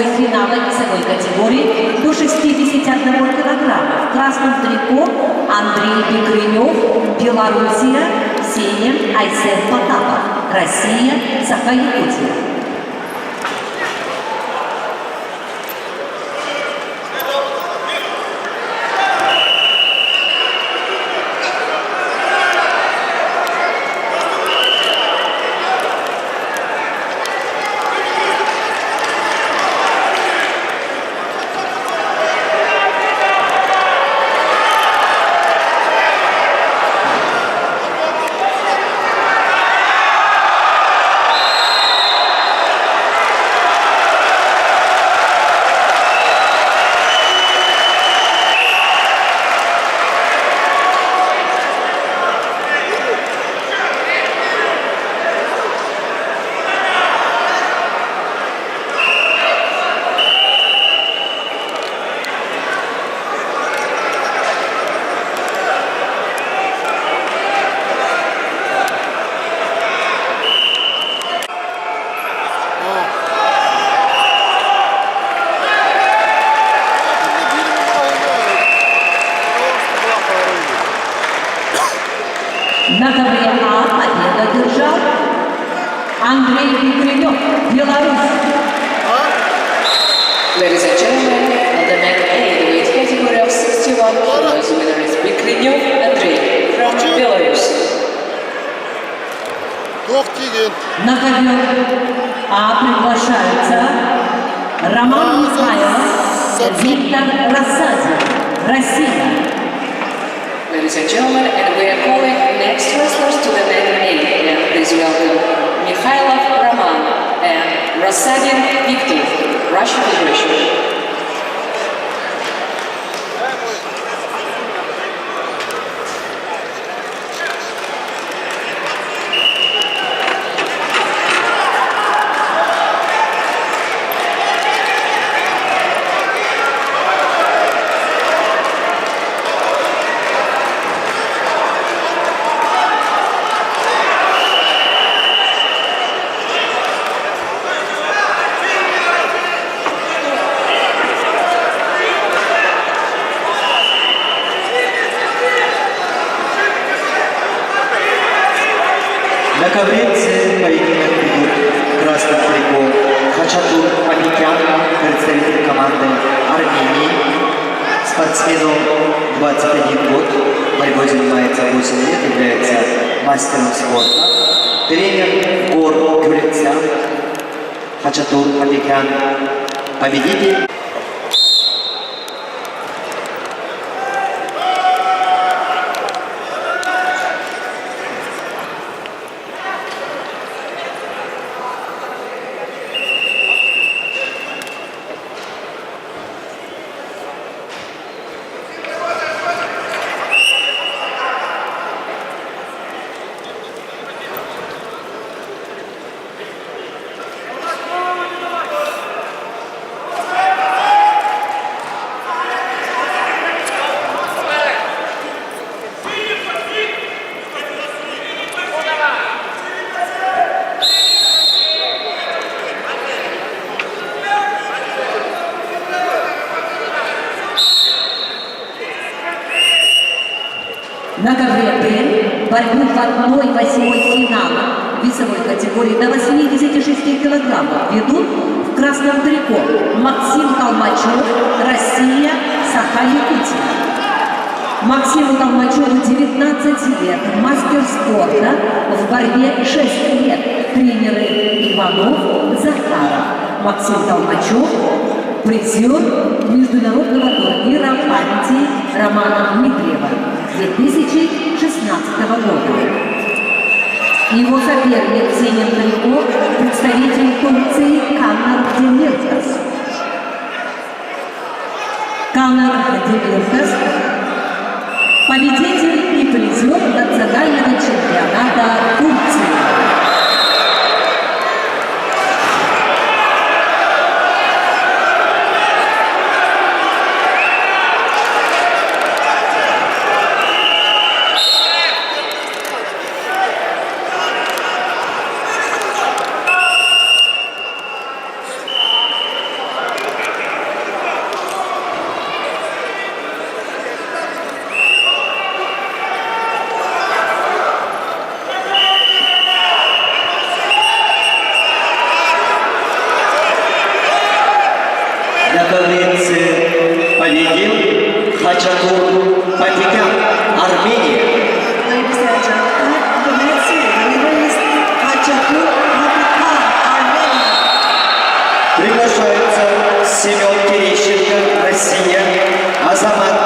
8-й финала весовой категории до 61 килограмма. В красном трико Андрей Бекренев, Белоруссия, Сеня Айсен Потапов, Россия, Саха-Якутия. На ковре А победу держал Андрей Бекренев, Беларусь. Ladies and gentlemen, on the medal A, the weight category of 61 kilos, winner is Bekrenев Andrei from Belarus. На ковер А приглашаются Роман Михайлов, Виктор Рассадин, Россия. Ladies and gentlemen, and we are calling next wrestlers to the medal A. And please welcome Mikhailov Roman and Rasadin Viktor, Russian Federation. На ковре С поединок ведут красным трико Хачатур Абикян, представитель команды Армении, спортсмену 21 год, борьбой занимается 8 лет, является мастером спорта. Тренер Гор Гюльцян, Хачатур Абикян, победитель. На ковре Б борьбу в 1/8 финала весовой категории до 86 килограммов ведут в красном трико Максим Толмачев, Россия, Саха-Якутия. Максиму Толмачеву 19 лет, мастер спорта, в борьбе 6 лет, тренеры Иванов, Захаров. Максим Толмачев, призер международного турнира памяти Романа Дмитриева 2016 года. Его соперник в синем трико – представитель Турции Канар Демиртас. Канар Демиртас – победитель и призер национального чемпионата Турции. Хачатур Патикян, Армения. Ladies and gentlemen, the next relay is Хачатур Патикян, Armenia. Приглашаются Семен Терещенко, Россия, Азамат